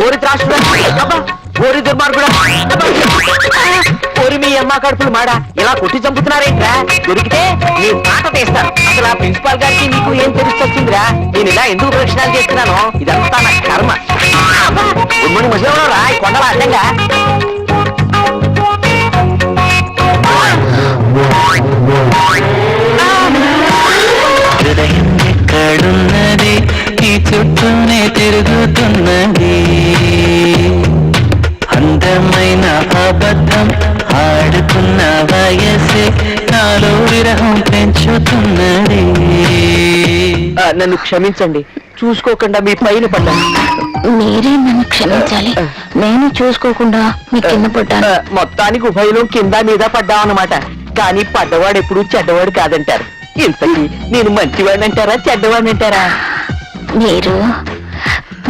ఓరి త్రాసుడా ఓరి దుర్మార్గుడా ఓరి మీ అమ్మ కడుపులు మాడా ఇలా కొట్టి చంపుతున్నారేంట్రా దొరికితే నీ మాట తీస్తాను అసలు ఆ ప్రిన్సిపాల్ గారికి నీకు ఏం తెలుస్తుందిరా నేను ఇలా ఎందుకు ప్రదక్షిణాలు చేస్తున్నాను ఇదంతా నా కర్మ ఉమ్మడి మధ్యలో రా ఈ కొండల అడ్డంగా ఎక్కడున్నది ఈ చుట్టూనే తిరుగుతున్నది అందమైన అబద్ధం ఆడుకున్న వయసే నాలో విరహం పెంచుతున్నది. నన్ను క్షమించండి చూసుకోకుండా మీ పైన పడ్డాను. మీరే నన్ను క్షమించాలి, నేను చూసుకోకుండా మీ కింద పడ్డాను. మొత్తానికి ఉభయలో కింద మీద పడ్డామన్నమాట. కానీ పడ్డవాడు ఎప్పుడు చెడ్డవాడు కాదంటారు. ఇంతకీ నేను మంచివాడిని అంటారా చెడ్డవాడిని అంటారా? మీరు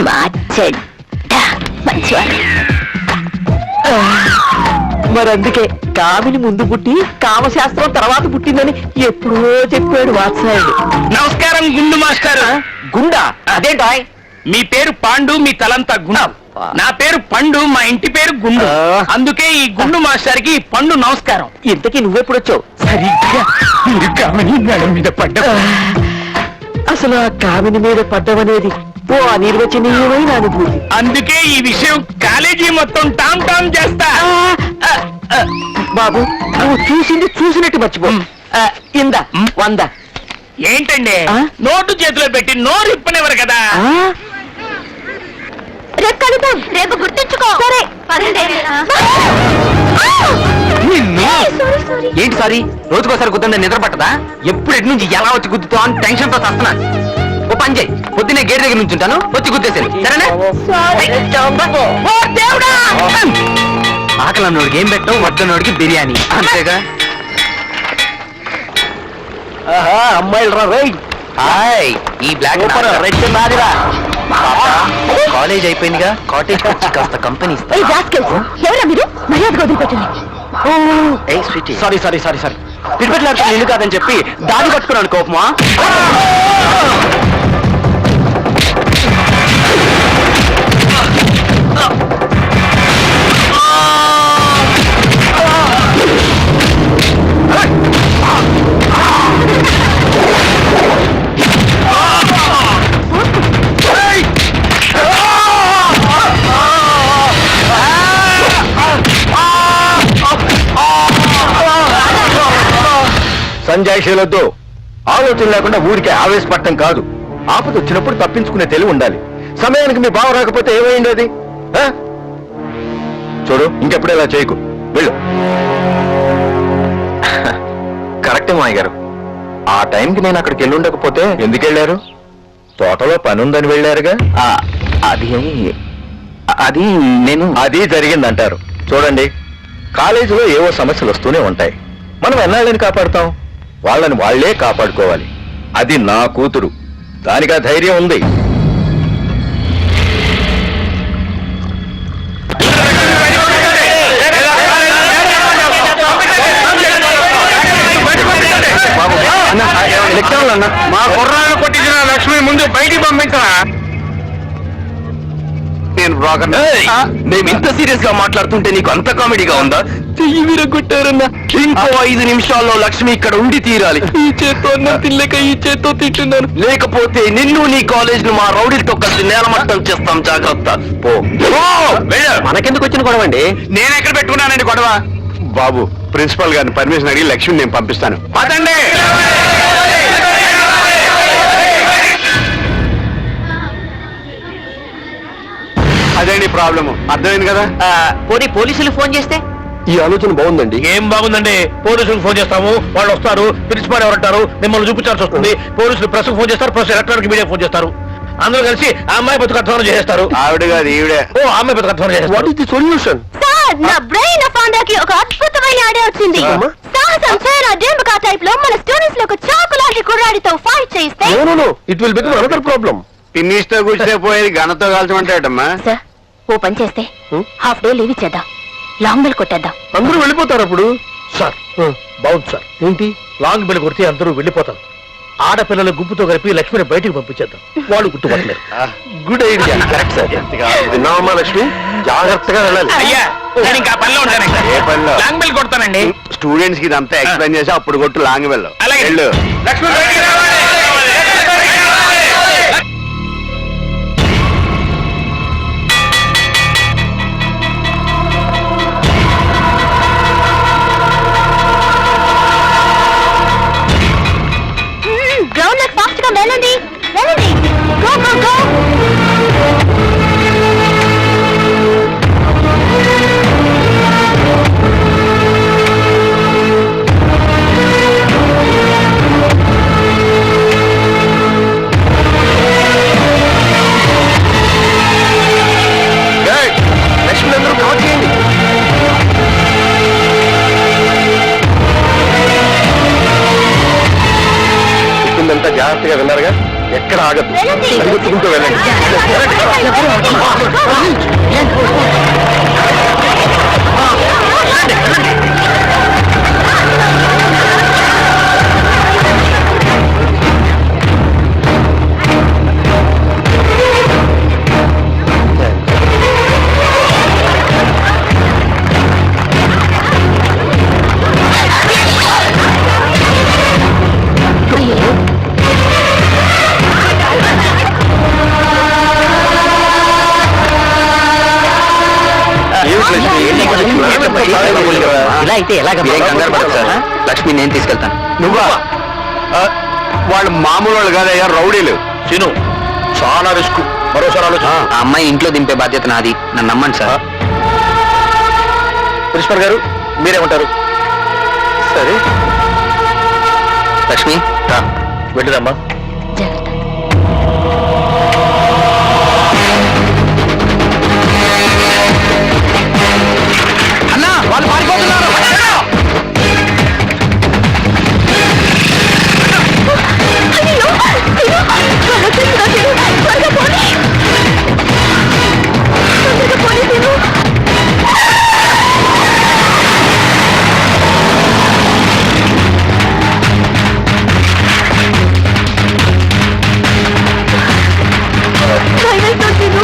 మా చెడ్డ మంచివాడు. మరందుకే కామిని ముందు పుట్టి కామశాస్త్రం తర్వాత పుట్టిందని ఎప్పుడో చెప్పాడు వాత్సాయుడు. నమస్కారం గుండు మాస్టర్. గుండా అదేంటా? మీ పేరు పాండు, మీ తలంతా గుండు. నా పేరు పండు, మా ఇంటి పేరు గుండు. అందుకే ఈ గుండు మాస్టర్ కి పండు నమస్కారం. ఇంతకీ నువ్వెప్పుడొచ్చావు? సరిగ్గా మీరు కామిని మేడం మీద పడ్డా. అసలు ఆ కామిని మీద పడ్డమనేది ఓ అనిర్వచనీయమైన అనుభూతి. అందుకే ఈ విషయం కాలేజీ మొత్తం టామ్ టామ్ చేస్తా. బాబు నువ్వు చూసింది చూసినట్టు మర్చిపో. ఇందా 100. ఏంటండి నోటు చేతిలో పెట్టి నోరు ఇప్పనివ్వరు కదా. రేపు కలుద్దాం, రేపు గుర్తుంచుకో. సరే ఏంటి సారీ? రోజుకోసారి గుద్దండి నిద్ర పట్టదా? ఎప్పుడు ఎటు నుంచి ఎలా వచ్చి గుద్దుతా అని టెన్షన్ తో వస్తున్నా. ఓ పని చేయి, పొద్దున్నే గేట్ దగ్గర నుంచి ఉంటాను, వచ్చి గుద్దేశాను సరేనా? ఆకలి అన్నోడికి ఏం పెట్టావు, వద్దన్నోడికి బిర్యానీ అంతేగా. అమ్మాయిలు రా. హాయ్, ఈ బ్లాక్ రెడ్ మాదిరా. కాలేజ్ అయిపోయిందిగా, కాటేజ్ వచ్చి కాస్త కంపెనీ ఎవరా మీరు? మర్యాద వదిలిపెట్టండి. సారీ సారీ సారీ సారీ పిడిపెట్లాడుతున్నా ఇల్లు కాదని చెప్పి దాడి పట్టుకున్నాను కోపమా. సంజాయిషీలొద్దు. ఆలోచన లేకుండా ఊరికే ఆవేశపడటం కాదు. ఆపద వచ్చినప్పుడు తప్పించుకునే తెలివి ఉండాలి. సమయానికి మీ బావ రాకపోతే ఏమైంది అది? చూడు, ఇంకెప్పుడు ఇలా చేయకు, వెళ్ళు. కరెక్టే మాయ గారు, ఆ టైంకి నేను అక్కడికి వెళ్ళి ఉండకపోతే ఎందుకు వెళ్ళారు? తోటలో పని ఉందని వెళ్ళారుగా. అది అది నేను అది జరిగిందంటారు. చూడండి, కాలేజీలో ఏవో సమస్యలు వస్తూనే ఉంటాయి. మనం ఎన్నాళ్ళని కాపాడుతాం? వాళ్ళని వాళ్లే కాపాడుకోవాలి. అది నా కూతురు, దానికి ఆ ధైర్యం ఉంది. మా కుర్రాన్ని కొట్టించిన లక్ష్మి ముందు బయటికి పంపించరా. నేను బ్రోకర్. మేము ఇంత సీరియస్ గా మాట్లాడుతుంటే నీకు అంత కామెడీగా ఉందా? చెయ్యి విరగొట్టారన్నా. ఇంకో 5 నిమిషాల్లో లక్ష్మి ఇక్కడ ఉండి తీరాలి. ఈ చేత్తో అన్నం తినలేక ఈ చేత్తో తింటున్నాను. లేకపోతే నిన్ను నీ కాలేజ్ ను మా రౌడీలతో కలిసి నేలమట్టం చేస్తాం, జాగ్రత్త. పో. మనకెందుకు వచ్చిన గొడవ అండి? నేను ఎక్కడ పెట్టుకున్నానండి గొడవ? బాబు, ప్రిన్సిపల్ గారిని పర్మిషన్ అడిగి లక్ష్మి నేను పంపిస్తాను. పదండి. అదేంటి ప్రాబ్లము, అర్థమైంది కదా? పోనీ పోలీసులు ఫోన్ చేస్తే? ఈ ఆలోచన బాగుందండి. ఏం బాగుందండి? పోలీసులకు ఫోన్ చేస్తాము, వాళ్ళు వస్తారు. ప్రిన్సిపాల్ ఎవరంటారు, మిమ్మల్ని చూపించాల్సి వస్తుంది. పోలీసులు ప్రెస్ ఫోన్ చేస్తారు, ప్రెస్ ఎలక్ట్రానిక్ మీడియా ఫోన్ చేస్తారు. అందరూ కలిసి ఆ అమ్మాయి బతుకు అధ్వానం చేస్తారు. ఆవిడ కాదు, ఈవిడే. ఓ, ఆ అమ్మాయి బతుకు అధ్వానం చేస్తారు. What is the solution? Sir, నా బ్రెయిన్ ఫౌండర్కి ఒక అద్భుతమైన ఐడియా వచ్చింది. సాహసం చేయరా డెంబకా టైప్ లో మన స్టూడెంట్స్ లో ఒక చాకు లాంటి కుర్రాడితో ఫైట్ చేయిస్తే it will become another problem. పిన్నిస్తో కూర్చే పోయేది గణతో కాల్చమంటాడమ్మా. సార్, ఓ పని చేస్తే హాఫ్ డే లీవ్ ఇచ్చేద్దాం, లాంగ్ బెల్ కొట్టేద్దాం. అందరూ వెళ్ళిపోతారు అప్పుడు. సార్ బాగుంది సార్. ఏంటి? లాంగ్ బెల్ కొడితే అందరూ వెళ్ళిపోతారు. ఆడపిల్లల గుంపుతో కలిపి లక్ష్మిని బయటికి పంపించేద్దాం, వాళ్ళు గుర్తుపట్టలేరు. Good idea. Correct sir. విన్నావమ్మా లక్ష్మి, జాగ్రత్తగా వెళ్ళాలి. అయ్యా నేను ఇంకా పనిలో ఉంటానండి. ఏ పనిలో? Long bell కొడతానండి. స్టూడెంట్స్ కి ఇదంతా ఎక్స్ప్లెయిన్ చేసి అప్పుడు కొట్టు లాంగ్ వెళ్ళు. అలాగే. వెళ్ళు. లక్ష్మి బయటికి రావాలి. గ్రౌండ్ లోకి ఫాస్ట్ గా వెళ్ళండి వెళ్ళండి. Go go go. లక్ష్మి అందరూ కవర్ చేయండి. చెప్పిందంతా జాగ్రత్తగా విన్నారుగా, ఎక్కడ ఆగదు. వెళ్ళండి. పరిగెత్తుకుంటూ వెళ్ళండి. ఇలా అయితే ఎలాగ? మీరేం కంగారు పడకు సార్. లక్ష్మి నేను తీసుకెళ్తాను. నువ్వా? వాళ్ళు మామూలు వాళ్ళు కాదయ్యా, రౌడీలు. సీను, చాలా రిస్క్, మరోసారి ఆలోచన. ఆ అమ్మాయి ఇంట్లో దింపే బాధ్యత నాది, నన్ను నమ్మండి సార్. ప్రిన్సిపల్ గారు మీరేమంటారు? సరే లక్ష్మి వెళ్ళిరమ్మా. అన్నా వాళ్ళు పారిపోతున్నారు. అయ్యో అయ్యో వాళ్ళు వచ్చేస్తున్నారు. త్వరగా పోనీ. తొందరగా పోనీ సీను. భయమేస్తోంది సీను.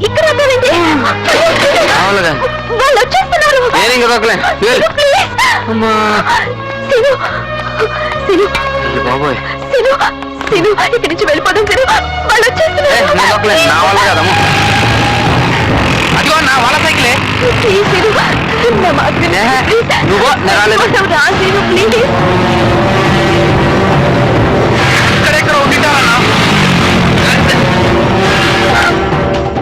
ఇక్కడ వద్దానండి. వాళ్ళు వచ్చేస్తున్నారు. నేనేం కదలే. ప్లీజ్. సీను సీను బాబోయ్, సీను సీను ఇక్కడి నుంచి వెళ్ళిపోదాం సీను. వాళ్ళు వచ్చేస్తున్నారు. నా వల్ల కదమ్మా. అదిగో నా వాళ్ళ సైకిలే. ప్లీజ్ సీను నా మాట విను. ఏ, ప్లీజ్. నువ్వు నేను రాలేదు. వెళ్ళిపోతావు రా సీను ప్లీజ్. ఇక్కడెక్కడ ఉండిటావన్నా?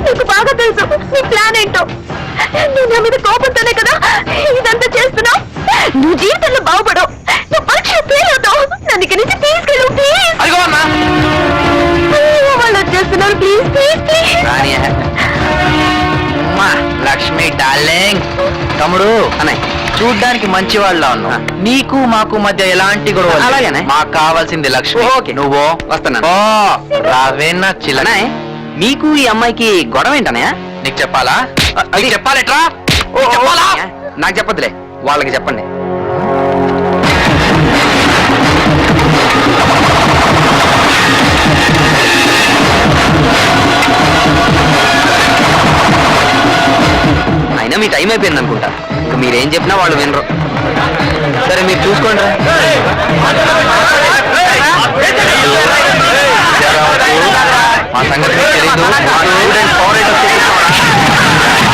నీకు బాగా తెలుసు నీ ప్లాన్ ఏంటో. నువ్వు నా మీద కోపంతోనే కదా ఇదంతా చేస్తున్నావు. నువ్వు జీవితంలో బాగుపడవు. నువ్వు పరీక్ష ఫెయిల్ అవుతావు. నన్ను ఇక్కడి నుంచి తీసుకెళ్ళు ప్లీజ్. అదిగో అన్నా. వాళ్ళు వచ్చేస్తున్నారు. Please please please. రాని లక్ష్మి డార్లింగ్. తమ్ముడు అన్నయ్య, చూడ్డానికి మంచి వాళ్ళ ఉన్నావు. నీకు మాకు మధ్య ఎలాంటి గొడవ అలాగేనే. మాకు కావాల్సింది లక్ష్మి. ఓకే, నువ్వు వస్తున్నా. రావేనా చిల్లనే. మీకు ఈ అమ్మాయికి గొడవ ఏంటనయ్య? నీకు చెప్పాలా? అది చెప్పాలెట్రా? చెప్పాలా? నాకు చెప్పదులే, వాళ్ళకి చెప్పండి. అయినా మీ టైం అయిపోయింది అనుకుంటా. ఇంకా మీరేం చెప్పినా వాళ్ళు వినరు. సరే మీరు చూసుకోండి. మా సంగతి మీకు తెలీదు. మా స్టూడెంట్ పవర్ ఏంటో చూపిస్తావా?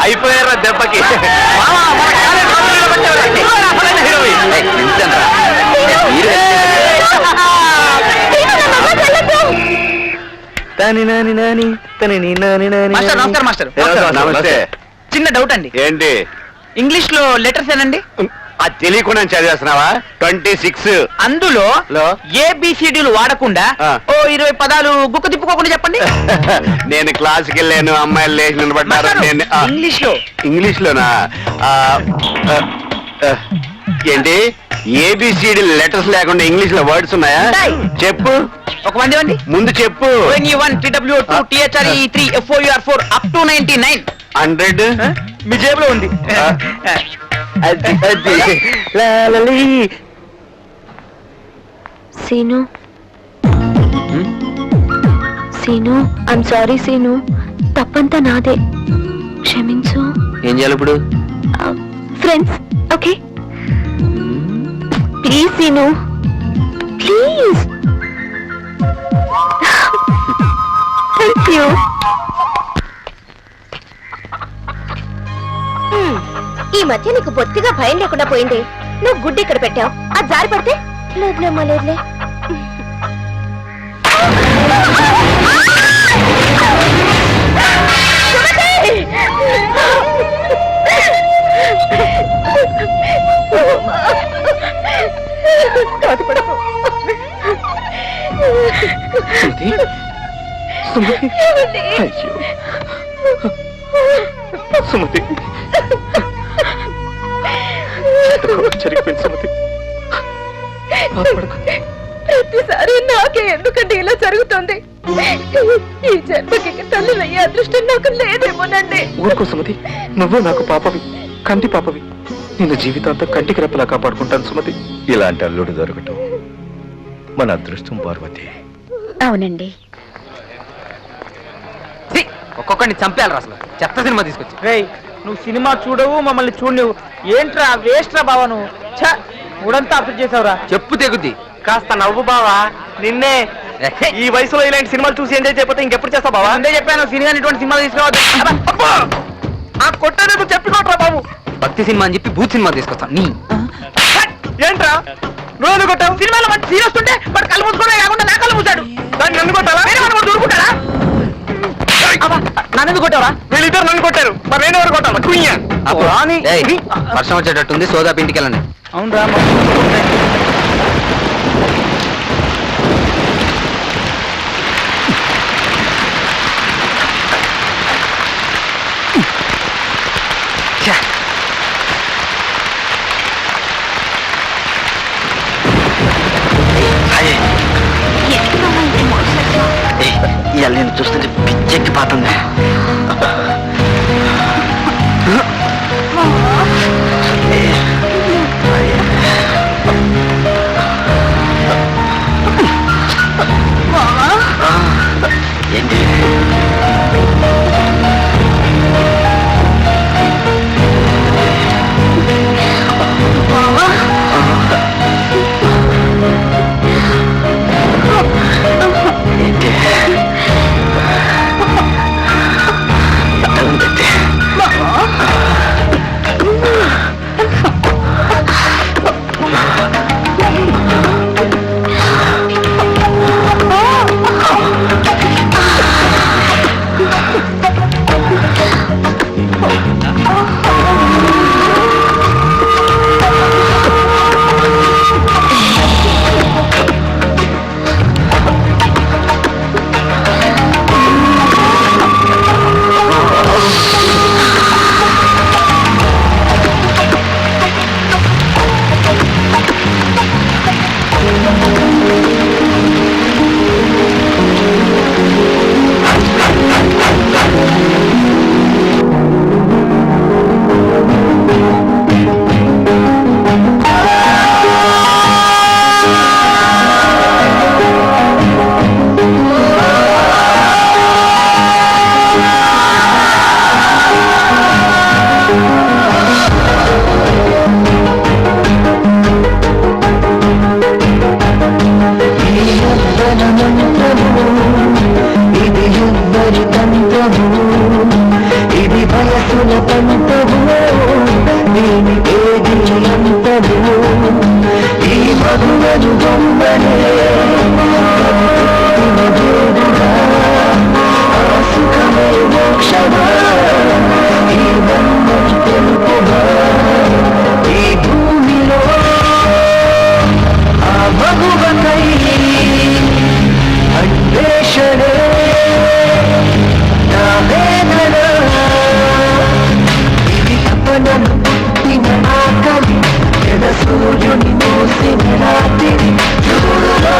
అయిపోయారా దెబ్బకి ఏయ్, నిల్చోండ్రా. మీరు మాస్టర్ నమస్కారం మాస్టర్. నమస్తే చిన్న డౌట్ అండి, ఏంటి ఇంగ్లీష్ లో లెటర్స్ ఏనండి? అది తెలియకుండా చదివేస్తున్నావా 26 అందులో లో? ఏబిసిడీలు వాడకుండా ఆ. ఓ 20 పదాలు గుక్క తిప్పుకోకుండా చెప్పండి. నేను క్లాస్కి వెళ్ళాను, అమ్మాయిలు లేచి నిలబడ్డారు. మాస్టారు, నేను ఇంగ్లీష్ లో ఇంగ్లీష్ లోనా ఏంటి ఏబిసిడి లెటర్స్ లేకుండా ఇంగ్లీష్ లో వర్డ్స్ ఉన్నాయా? ఉంటాయి. చెప్పు, ఒక మంది ఇవ్వండి. ముందు చెప్పు. ONE1 TW2 THRE3 FOUR4 up to 99. 100 మీ జేబులో ఉంది. అది సీను సీను ఐమ్ సారీ సీను, తప్పంతా నాదే, క్షమించు. ఏం చేయాలి ఇప్పుడు? Friends okay, please Seenu please. Thank you. ఈ మధ్య నీకు బొత్తిగా భయం లేకుండా పోయింది. నువ్వు గుడ్డి ఇక్కడ పెట్టావు, అది జారి పడితే లేదులేమ్మా లేదులే. సుమతి జరిగిపోయింది సుమతి. ప్రతిసారి నాకే ఎందుకంటే ఇలా జరుగుతుంది. ఈ జన్మకి తల్లి అయ్యే అదృష్టం నాకు లేదేమోనండి. ఊరుకో సుమతి, నువ్వు నాకు పాపవి, కంటి పాపవి. నిన్ను జీవితాంతం కంటికి రెప్పలా కాపాడుకుంటాను సుమతి. ఇలాంటి అల్లుడు దొరకటం మన అదృష్టం పార్వతి. అవునండి. ఒక్కొక్కడిని చంపేయాలి అసలు. చెత్త సినిమా తీసుకొచ్చి. రేయ్, నువ్వు సినిమా చూడవు, మమ్మల్ని చూడలేవు. ఏంట్రా వేస్ట్ రా బావా నువ్వు. ఛ, మూడంతా అప్డేట్ చేసావురా. చెప్పు తెగుద్ది. కాస్త నవ్వు బావా. నిన్నే ఈ వయసులో ఇలాంటి సినిమాలు చూసి ఎంజాయ్ చేయకపోతే ఇంకెప్పుడు చేస్తావు బావా? ముందే చెప్పాను సినిమా ఇటువంటి సినిమాలు తీసుకోవద్దు. అబ్బా! ఆ కొట్టేది చెప్పుకోట్రా బాబు. భక్తి సినిమా అని చెప్పి భూత్ సినిమా తీసుకొస్తాను. నీ ఏంట్రా నువ్వు కొట్టావు? సినిమాలో మంచి సీన్ వస్తుంటే వాడు కళ్ళు మూసుకోవడం కాకుండా నా కళ్ళు మూసాడు. దాన్ని నన్ను కొట్టావా? వేరే వాడు దూరుకుంటారా? నన్ను ఎందుకు కొట్టావా? వీళ్ళిద్దరు నన్ను కొట్టారు, మరి నేను ఎవరు కొట్టాను? కుయ్యా. ఏయ్, వర్షం వచ్చేటట్టుంది, సోదాపు ఇంటికి వెళ్ళండి. అవునరా. ఇవాళ నేను చూస్తుంటే పిచ్చెక్కి పోతుంది. ఏంటి మగువను బొమ్మనే సుఖమే మోక్షమా ఈ బంధం తెలుపుమా ఈ భూమిలో ఆ మగువకై అన్వేషణే నా వేదన ఇది తపనను పుట్టిన ఆకలి ఎద సూర్యుని మోసిన రాత్రి చూడుమా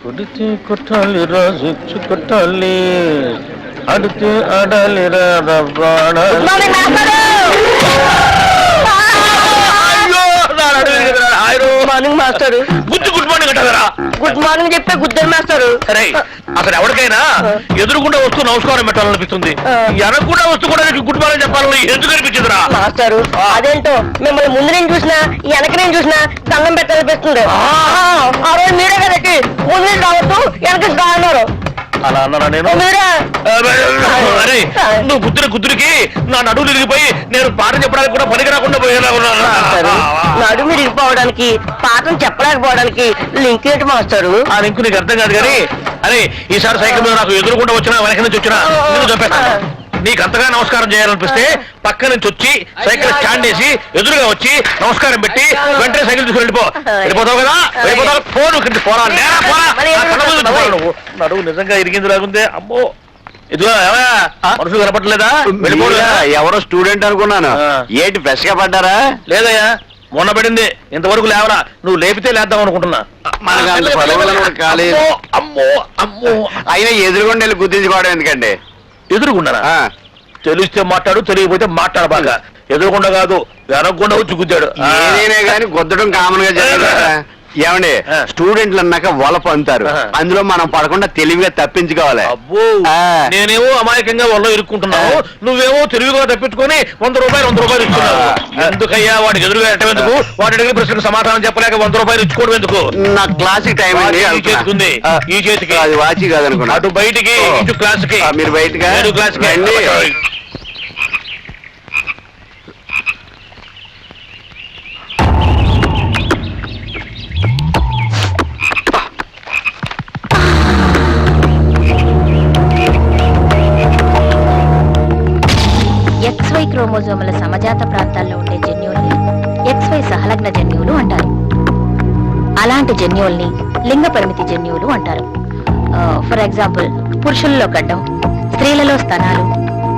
కొడితే కొట్టాలి రాజు కొట్టాలి అడితే ఆడాలి మార్నింగ్ మాస్టర్ గుడ్ మార్నింగ్ అంటారా గుడ్ మార్నింగ్ చెప్పే గుద్దరు మాస్టర్ సరే అసలు ఎవరికైనా ఎదురుకుండా వస్తూ నమస్కారం పెట్టాలనిపిస్తుంది ఎనకుండా వస్తూ కూడా నీకు గుడ్ మార్నింగ్ చెప్పాలని ఎందుకు అనిపించదురా మాస్టారు అదేంటో మిమ్మల్ని ముందు నేను చూసినా వెనక నేను చూసినా దండం పెట్టాలనిపిస్తుంది ఆ రోజు మీరే కదండి ముందు నుంచి రావద్దు వెనక నుంచి రాన్నారు అలా అన్నారా నేను అరే నువ్వు కుదురికి నా నడువు తిరిగిపోయి నేను పాట చెప్పడానికి కూడా పనికి రాకుండా పోయేలా నడు మీరు ఇరిగిపోవడానికి పాఠం చెప్పలేకపోవడానికి లింక్ ఏంటి మాస్టారు? ఆ లింకు నీకు అర్థం కాదు కానీ అరే ఈసారి సైకిల్ మీద నాకు ఎదురుకుండా వచ్చినా వెనక నుంచి వచ్చినా నేను చంపేస్తాను. నీకు అంతగా నమస్కారం చేయాలనిపిస్తే పక్క నుంచి వచ్చి సైకిల్ స్టాండ్ వేసి ఎదురుగా వచ్చి నమస్కారం పెట్టి వెంటనే సైకిల్ తీసుకుని వెళ్ళిపోతావు కదా, వెళ్ళిపోతావు. ఫోన్ పోరా నేరా పోరా. నా కళ్ళ ముందు పోరా నువ్వు. నడువు నిజంగా ఇరిగింది లాగుందే. అమ్మో ఇదిగో మనుషులు కనపట్లేదా? వెళ్ళిపోలేదా? ఎవరో స్టూడెంట్ అనుకున్నాను. ఏంటి ఫ్రెష్ గా పడ్డారా? లేదయ్యా మొన్న పడింది, ఇంతవరకు లేవరా. నువ్వు లేపితే లేద్దాం అనుకుంటున్నా. కాలేదు. అమ్మో అమ్మో అయినా ఎదురుగుండా వెళ్ళి గుర్తించుకోవడం ఎందుకండి? ఎదురుకున్నారా? తెలిస్తే మాట్లాడు, తెలియకపోతే మాట్లాడు. బాగా ఎదురుకుండా కాదు వెనకుండా వచ్చి గుద్దాడు. ఏదైనా కానీ గుద్దడం కామన్ గా జరగదు. ఏమండి స్టూడెంట్లు అన్నాక వలప అంటారు, అందులో మనం పడకుండా తెలివిగా తప్పించుకోవాలి. అబ్బో నేనేమో అమాయకంగా వల్ల ఇరుక్కుంటున్నావు, నువ్వేమో తెలివిగా తప్పించుకొని 100 రూపాయలు ఇస్తున్నావు. ఎందుకయ్యా వాడికి ఎదురుగా ఎట్టేందుకు? వాడి అడిగిన ప్రశ్నకు సమాధానం చెప్పలేక 100 రూపాయలు ఇచ్చుకోవడం ఎందుకు? నా క్లాసిక్ టైం అండి. ఈ చేతికి ఈ చేతికి అది వాచి కాదనుకున్నా. అటు బయటికి ఇటు క్లాస్ కి. మీరు బయటగా క్లాస్ కి రండి. XY క్రోమోజోముల సమజాత ప్రాంతాల్లో ఉండే జన్యువుల్ని XY సహలగ్న జన్యువులు అంటారు. అలాంటి జన్యువుల్ని లింగ పరిమితి జన్యువులు అంటారు. ఫర్ ఎగ్జాంపుల్ పురుషుల్లో గడ్డం, స్త్రీలలో స్తనాలు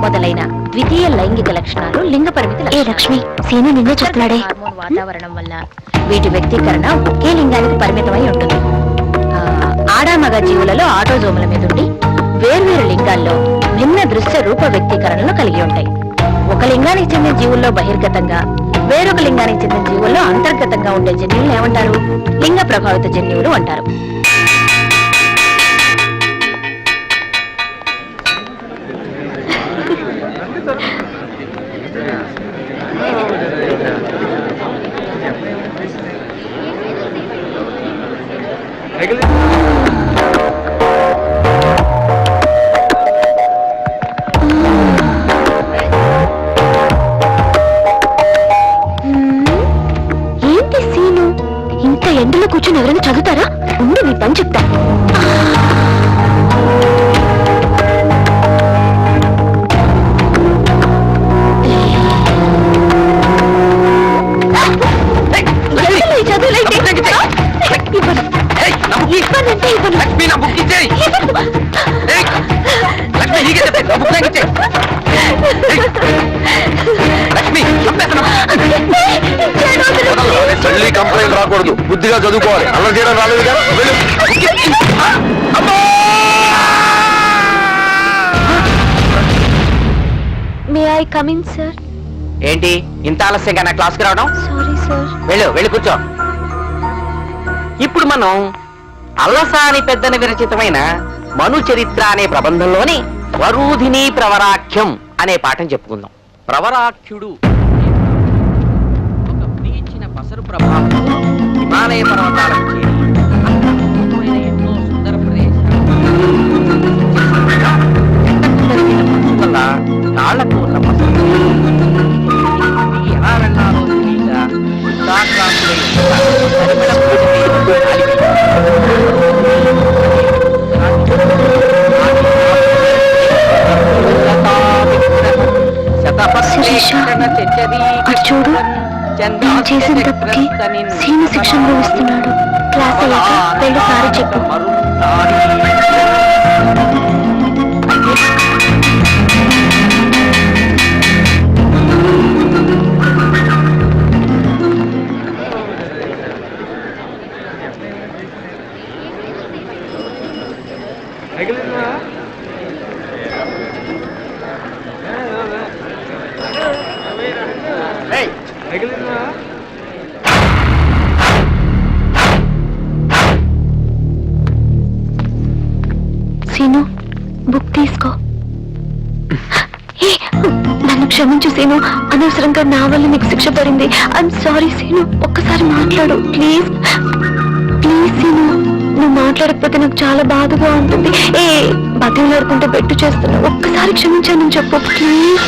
మొదలైన ద్వితీయ లైంగిక లక్షణాలు లింగ పరిమితి. లక్ష్మి సీను నిన్నే చెప్తున్నాడే. హార్మోన్ వాతావరణం వల్ల వీటి వ్యక్తీకరణ ఒకే లింగానికి పరిమితమై ఉంటుంది. ఆడామగ జీవులలో ఆటోజోముల మీద ఉండి వేర్వేరు లింగాల్లో భిన్న దృశ్య రూప వ్యక్తీకరణలు కలిగి ఉంటాయి. ఒక లింగానికి చెందిన జీవుల్లో బహిర్గతంగా, వేరొక లింగానికి చెందిన జీవుల్లో అంతర్గతంగా ఉండే జన్యువులు ఏమంటారు? లింగ ప్రభావిత జన్యువులు అంటారు. ఏంటి సీను, ఇంత ఎండలో కూర్చొని ఎవరైనా చదువుతారా? ఉండు నీ పని చెప్తా. తల్లి కంప్లైంట్ రాకూడదు, బుద్ధిగా చదువుకోవాలి. అలా చేయడం రాలేదు కదా. May I come in sir? ఏంటి ఇంత ఆలస్యంగా నా క్లాస్ కి రావడం? Sorry sir. వెళ్ళి కూర్చో. ఇప్పుడు మనం అల్లసాని పెద్దని విరచితమైన మను చరిత్ర అనే ప్రబంధంలోని వరూధిని ప్రవరాఖ్యం అనే పాఠం చెప్పుకుందాం. ప్రవరాఖ్యుడు ఒక ప్రీచిన పసరు ప్రభావంతో హిమాలయ పర్వతాలకు చేరి అక్కడ అద్భుతమైన ఎన్నో సుందర ప్రదేశాలు వల్ల కాళ్లకు ఉన్న పసరు ఎలా వెళ్ళాలో తెలియక ఉత్సాహరాశులై పరిమళ చూడు, నేను చేసిన తప్పుకి సీను శిక్ష అనుభవిస్తున్నాడు. క్లాస్ అయ్యాక వెళ్ళి సారీ చెప్పు. సీను, బుక్ తీసుకో. నన్ను క్షమించు సీను, అనవసరంగా నా వల్ల నీకు శిక్ష పడింది. ఐఎమ్ సారీ సీను, ఒక్కసారి మాట్లాడు ప్లీజ్. Please scene. నువ్వు మాట్లాడకపోతే నాకు చాలా బాధగా ఉంటుంది. బతిలాడుకుంటే బెట్టు చేస్తున్నా, ఒక్కసారి క్షమించానని చెప్పు ప్లీజ్.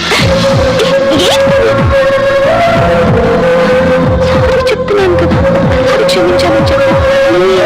సారీ చెప్తున్నాను కదా, ఒక్కసారి క్షమించానని చెప్పు ప్లీజ్.